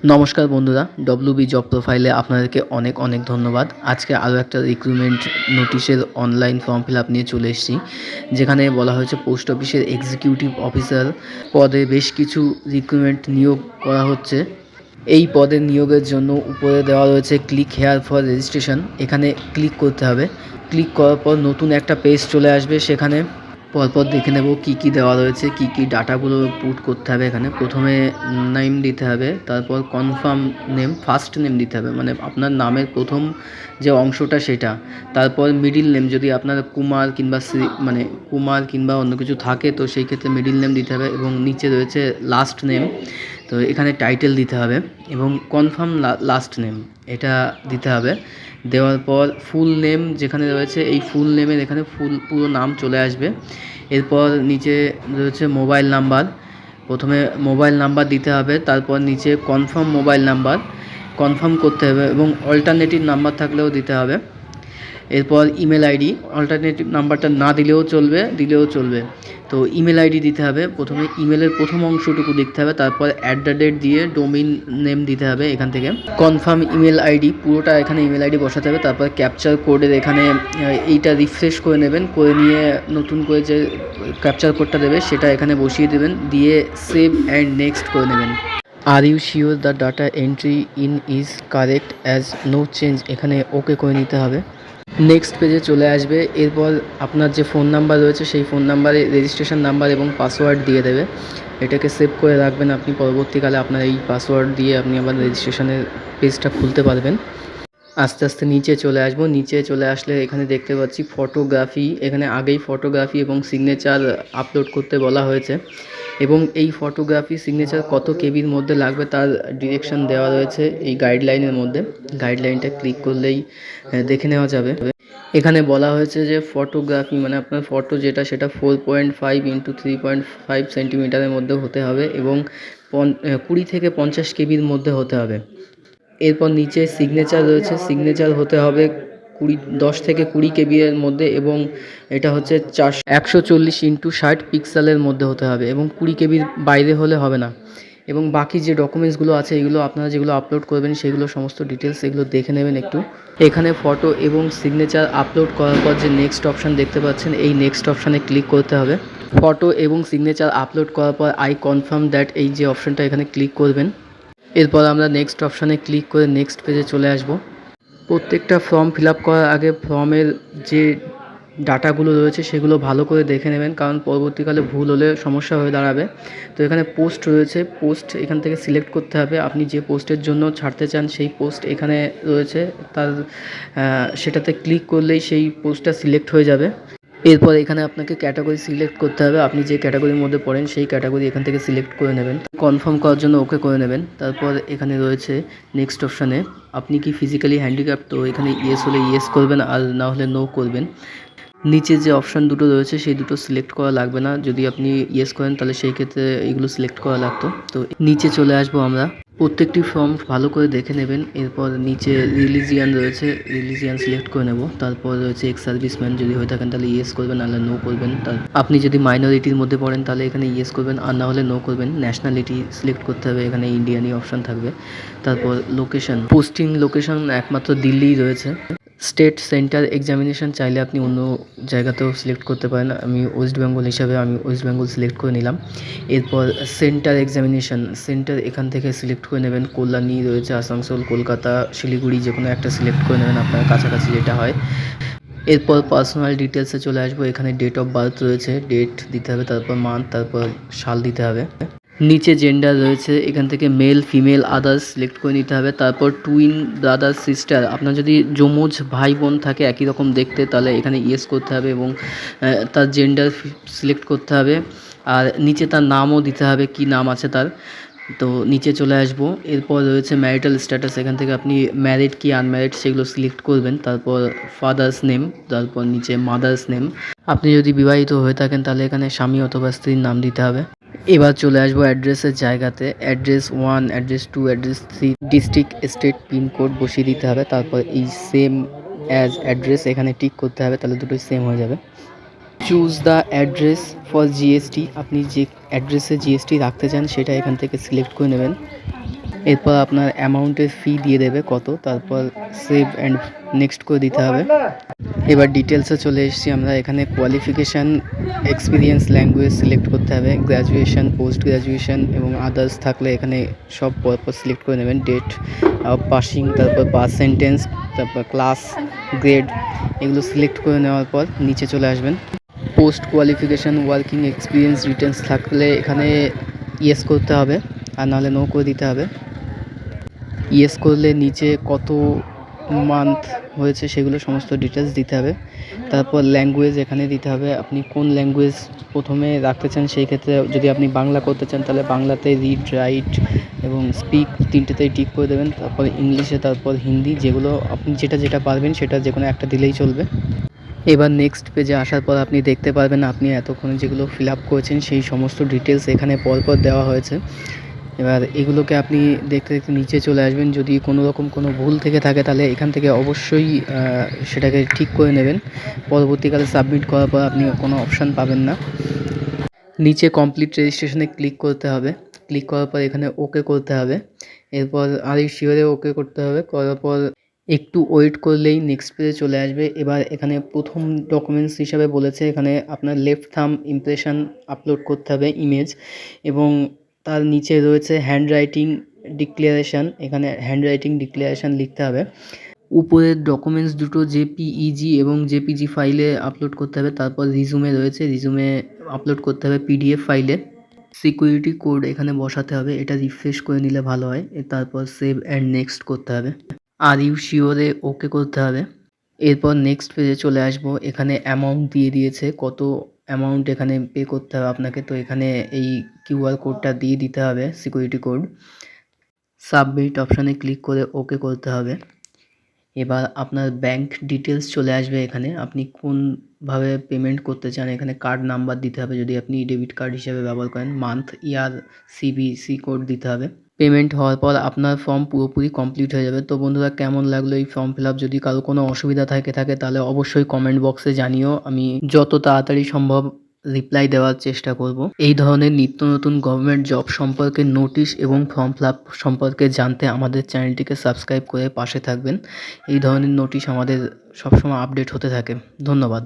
নমস্কার বন্ধুরা, WB job প্রোফাইলে আপনাদেরকে অনেক অনেক ধন্যবাদ। আজকে আরও একটা রিক্রুটমেন্ট নোটিশের অনলাইন ফর্ম ফিল আপ নিয়ে চলে এসেছি, যেখানে বলা হয়েছে পোস্ট অফিসের এক্সিকিউটিভ অফিসার পদে বেশ কিছু রিক্রুটমেন্ট নিয়োগ করা হচ্ছে। এই পদে নিয়োগের জন্য উপরে দেওয়া রয়েছে ক্লিক হেয়ার ফর রেজিস্ট্রেশন, এখানে ক্লিক করতে হবে। ক্লিক করার পর নতুন একটা পেজ চলে আসবে, সেখানে পরপর দেখে নেব কী কী দেওয়া রয়েছে, কী কী ডাটাগুলো পুট করতে হবে। এখানে প্রথমে নেম দিতে হবে, তারপর কনফার্ম নেম, ফার্স্ট নেম দিতে হবে, মানে আপনার নামের প্রথম যে অংশটা সেটা। তারপর মিডিল নেম, যদি আপনার কুমার কিংবা মানে কুমার কিংবা অন্য কিছু থাকে তো সেই ক্ষেত্রে মিডিল নেম দিতে হবে। এবং নিচে রয়েছে লাস্ট নেম, তো এখানে টাইটেল দিতে হবে এবং কনফার্ম লাস্ট নেম এটা দিতে হবে। দেওয়ার পর ফুল নেম যেখানে রয়েছে, এই ফুল নেমের এখানে পুরো নাম চলে আসবে। এরপর নিচে রয়েছে মোবাইল নাম্বার, প্রথমে মোবাইল নাম্বার দিতে হবে, তারপর নিচে কনফার্ম মোবাইল নাম্বার কনফার্ম করতে হবে এবং অল্টারনেটিভ নাম্বার থাকলেও দিতে হবে। এরপর ইমেল আইডি, অল্টারনেটিভ নাম্বারটা না দিলেও চলবে, দিলেও চলবে। তো ইমেল আইডি দিতে হবে, প্রথমে ইমেলের প্রথম অংশটুকু লিখতে হবে, তারপর @ দিয়ে ডোমেইন নেম দিতে হবে। এখান থেকে কনফার্ম ইমেল আইডি পুরোটা এখানে ইমেল আইডি বসাতে হবে। তারপর ক্যাপচার কোডের এখানে এইটা রিফ্রেশ করে নেবেন, করে নিয়ে নতুন করে যে ক্যাপচার কোডটা দেবে সেটা এখানে বসিয়ে দেবেন, দিয়ে সেভ অ্যান্ড নেক্সট করে নেবেন। Are you sure the data entry in is correct as no change, এখানে ওকে করে নিতে হবে। নেক্সট পেজে চলে আসবে। এরপর আপনার যে ফোন নাম্বার রয়েছে সেই ফোন নাম্বারে রেজিস্ট্রেশন নাম্বার এবং পাসওয়ার্ড দিয়ে দেবে। এটাকে সেভ করে রাখবেন আপনি, পরবর্তীকালে আপনার এই পাসওয়ার্ড দিয়ে আপনি আবার রেজিস্ট্রেশনের পেজটা খুলতে পারবেন। আস্তে আস্তে নিচে চলে আসবো, নিচে চলে আসলে এখানে দেখতে পাচ্ছি ফটোগ্রাফি, এখানে আগেই ফটোগ্রাফি এবং সিগনেচার আপলোড করতে বলা হয়েছে এবং এই ফটোগ্রাফি সিগনেচার কত কেবির মধ্যে লাগবে তার ডিরেকশন দেওয়া রয়েছে এই গাইডলাইনের মধ্যে। গাইডলাইনটা ক্লিক করলেই দেখে নেওয়া যাবে। এখানে বলা হয়েছে যে ফটোগ্রাফি মানে আপনার ফটো যেটা সেটা 4.5 × 3.5 সেন্টিমিটারের মধ্যে হতে হবে এবং 20 থেকে 50 কেবির মধ্যে হতে হবে। এরপর নিচে সিগনেচার রয়েছে, সিগনেচার হতে হবে 10 থেকে 20 কেবি এর মধ্যে এবং এটা হচ্ছে 140 × 60 পিক্সেলের মধ্যে হতে হবে এবং 20 কেবির বাইরে হলে হবে না। এবং বাকি যে ডকুমেন্টসগুলো আছে এগুলো আপনারা যেগুলো আপলোড করবেন সেগুলো সমস্ত ডিটেলস এগুলো দেখে নেবেন একটু। এখানে ফটো এবং সিগনেচার আপলোড করার পর যে নেক্সট অপশান দেখতে পাচ্ছেন, এই নেক্সট অপশানে ক্লিক করতে হবে। ফটো এবং সিগনেচার আপলোড করার পর আই কনফার্ম দ্যাট এই যে অপশানটা এখানে ক্লিক করবেন। এরপর আমরা নেক্সট অপশানে ক্লিক করে নেক্সট পেজে চলে আসব। প্রত্যেকটা ফর্ম ফিল আপ করার আগে ফর্মের যে ডাটাগুলো রয়েছে সেগুলো ভালো করে দেখে নেবেন, কারণ পরবর্তীকালে ভুল হলে সমস্যা হয়ে দাঁড়াবে। তো এখানে পোস্ট রয়েছে, পোস্ট এখান থেকে সিলেক্ট করতে হবে। আপনি যে পোস্টের জন্য ছাড়তে চান সেই পোস্ট এখানে রয়েছে, তার সেটাতে ক্লিক করলেই সেই পোস্টটা সিলেক্ট হয়ে যাবে। এরপর এখানে আপনাকে ক্যাটাগরি সিলেক্ট করতে হবে, আপনি যে ক্যাটাগরির মধ্যে পড়েন সেই ক্যাটাগরি এখান থেকে সিলেক্ট করে নেবেন। কনফার্ম করার জন্য ওকে করে নেবেন। তারপর এখানে রয়েছে নেক্সট অপশানে আপনি কি ফিজিক্যালি হ্যান্ডিক্যাপ্ট, তো এখানে ইয়েস হলে ইয়েস করবেন আর না হলে নো করবেন। নিচে যে অপশান দুটো রয়েছে সেই দুটো সিলেক্ট করা লাগবে না, যদি আপনি ইয়েস করেন তাহলে সেই ক্ষেত্রে এইগুলো সিলেক্ট করা লাগতো। তো নিচে চলে আসবো আমরা, প্রত্যেকটি ফর্ম ভালো করে দেখে নেবেন। এরপর নিচে রিলিজিয়ান রয়েছে, রিলিজিয়ান সিলেক্ট করে নেব। তারপর রয়েছে এক্স সার্ভিসম্যান, যদি হয়ে থাকেন তাহলে ইয়েস করবেন, নাহলে নো করবেন। আপনি যদি মাইনরিটির মধ্যে পড়েন তাহলে এখানে ইয়েস করবেন আর না হলে নো করবেন। ন্যাশনালিটি সিলেক্ট করতে হবে, এখানে ইন্ডিয়ানই অপশান থাকবে। তারপর লোকেশন, পোস্টিং লোকেশন একমাত্র দিল্লিই রয়েছে। স্টেট সেন্টার এক্সামিনেশন চাইলে আপনি অন্য জায়গাতেও সিলেক্ট করতে পারেন, আমি ওয়েস্ট বেঙ্গল হিসাবে আমি ওয়েস্ট বেঙ্গল সিলেক্ট করে নিলাম। এরপর সেন্টার এক্সামিনেশন, সেন্টার এখান থেকে সিলেক্ট করে নেবেন। কল্যাণী রয়েছে, আসানসোল, কলকাতা, শিলিগুড়ি, যে কোনো একটা সিলেক্ট করে নেবেন আপনার কাছাকাছি যেটা হয়। এরপর পার্সোনাল ডিটেলসে চলে আসবো, এখানে ডেট অফ বার্থ রয়েছে, ডেট দিতে হবে, তারপর মান্থ, তারপর সাল দিতে হবে। নিচে জেন্ডার রয়েছে, এখান থেকে মেল ফিমেল আদার্স সিলেক্ট করে নিতে হবে। তারপর টুইন ব্রাদার সিস্টার, আপনার যদি যমজ ভাই বোন থাকে একই রকম দেখতে তাহলে এখানে ইয়েস করতে হবে এবং তার জেন্ডার সিলেক্ট করতে হবে। আর নিচে তার নামও দিতে হবে, কি নাম আছে তার। তো নিচে চলে আসবো। এরপর রয়েছে ম্যারিটাল স্ট্যাটাস, এখান থেকে আপনি ম্যারিড কি আনম্যারিড সেগুলো সিলেক্ট করবেন। তারপর ফাদার্স নেম, তারপর নিচে মাদার্স নেম। আপনি যদি বিবাহিত হয়ে থাকেন তাহলে এখানে স্বামী অথবা স্ত্রীর নাম দিতে হবে। এবার চলে আসবো অ্যাড্রেসের জায়গাতে, address 1, address 2, address 3, district, state, pincode বসিয়ে দিতে হবে। তারপর এই সেম অ্যাজ অ্যাড্রেস এখানে টিক করতে হবে, তাহলে দুটোই সেম হয়ে যাবে। Choose the address for GST, আপনি যে অ্যাড্রেসে জিএসটি রাখতে চান সেটা এখান থেকে সিলেক্ট করে নেবেন। এরপর আপনার অ্যামাউন্টের ফি দিয়ে দেবে কত, তারপর সেভ অ্যান্ড নেক্সট করে দিতে হবে। এবার ডিটেলসে চলে এসেছি আমরা। এখানে কোয়ালিফিকেশান, এক্সপিরিয়েন্স, ল্যাঙ্গুয়েজ সিলেক্ট করতে হবে, গ্র্যাজুয়েশন, পোস্ট গ্র্যাজুয়েশন এবং আদার্স থাকলে এখানে সব পরপর সিলেক্ট করে নেবেন। ডেট অফ পাসিং, তারপর পাস সেন্টেন্স, তারপর ক্লাস, গ্রেড, এগুলো সিলেক্ট করে নেওয়ার পর নিচে চলে আসবেন। Post qualification, working experience details থাকলে এখানে ইয়েস করতে হবে, আর নাহলে নো করে দিতে হবে। ইয়েস করলে নিচে কত মান্থ হয়েছে সেগুলো সমস্ত ডিটেলস দিতে হবে। তারপর ল্যাঙ্গুয়েজ এখানে দিতে হবে, আপনি কোন ল্যাঙ্গুয়েজ প্রথমে রাখতে চান। সেই ক্ষেত্রে যদি আপনি বাংলা করতে চান তাহলে বাংলাতে রিড, রাইট এবং স্পিক তিনটেতেই টিক করে দেবেন। তারপর ইংলিশে, তারপর হিন্দি, যেগুলো আপনি যেটা পারবেন সেটা যে কোনো একটা দিলেই চলবে। এবার নেক্সট পেজে আসার পর আপনি দেখতে পারবেন আপনি এতক্ষণে যেগুলো ফিল আপ করেছেন সেই সমস্ত ডিটেলস এখানে পরপর দেওয়া হয়েছে। এবার এগুলোকে আপনি দেখতে দেখতে নিচে চলে আসবেন। যদি কোনো রকম কোনো ভুল থেকে থাকে তাহলে এখান থেকে অবশ্যই সেটাকে ঠিক করে নেবেন। পরবর্তীকালে সাবমিট করার পর আপনি কোনো অপশান পাবেন না। নিচে কমপ্লিট রেজিস্ট্রেশনে ক্লিক করতে হবে। ক্লিক করার পর এখানে ওকে করতে হবে। এরপর আর ইউ শিওরে ওকে করতে হবে। করার পর একটু ওয়েট করলেই নেক্সট পেজে চলে আসবে। এবার এখানে প্রথম ডকুমেন্টস হিসাবে বলেছে এখানে আপনার লেফট থাম্ব ইমপ্রেশন আপলোড করতে হবে, ইমেজ, এবং তার নিচে রয়েছে হ্যান্ড রাইটিং ডিক্লারেশান। এখানে হ্যান্ড রাইটিং ডিক্লারেশান লিখতে হবে। উপরের ডকুমেন্টস দুটো জেপিইজি এবং জেপিজি ফাইলে আপলোড করতে হবে। তারপর রিজুমে রয়েছে, রিজুমে আপলোড করতে হবে পিডিএফ ফাইলে। সিকিউরিটি কোড এখানে বসাতে হবে, এটা রিফ্রেশ করে নিলে ভালো হয়। তারপর সেভ অ্যান্ড নেক্সট করতে হবে। আর ইউ শিওরে ওকে করতে হবে। এরপর নেক্সট পেজে চলে আসবো। এখানে অ্যামাউন্ট দিয়ে দিয়েছে, কত অ্যামাউন্ট এখানে পে করতে হবে আপনাকে। তো এখানে এই কিউআর কোডটা দিয়ে দিতে হবে, সিকিউরিটি কোড। সাবমিট অপশানে ক্লিক করে ওকে করতে হবে। এবার আপনার ব্যাংক ডিটেলস চলে আসবে এখানে, আপনি কোনভাবে পেমেন্ট করতে চান। এখানে কার্ড নাম্বার দিতে হবে যদি আপনি ডেবিট কার্ড হিসেবে ব্যবহার করেন, মান্থ, ইয়ার, সিভিসি কোড দিতে হবে। পেমেন্ট হওয়ার পর আপনার ফর্ম পুরোপুরি কমপ্লিট হয়ে যাবে। তো বন্ধুরা, কেমন লাগলো এই ফর্ম ফিল আপ? যদি কারো কোনো অসুবিধা থাকে তাহলে অবশ্যই কমেন্ট বক্সে জানিও, আমি যত তাড়াতাড়ি সম্ভব রিপ্লাই দেওয়ার চেষ্টা করব। এই ধরনের নিত্য নতুন গভর্নমেন্ট জব সম্পর্কে নোটিশ এবং ফর্ম ফিল আপ সম্পর্কে জানতে আমাদের চ্যানেলটিকে সাবস্ক্রাইব করে পাশে থাকবেন। এই ধরনের নোটিশ আমাদের সবসময় আপডেট হতে থাকে। ধন্যবাদ।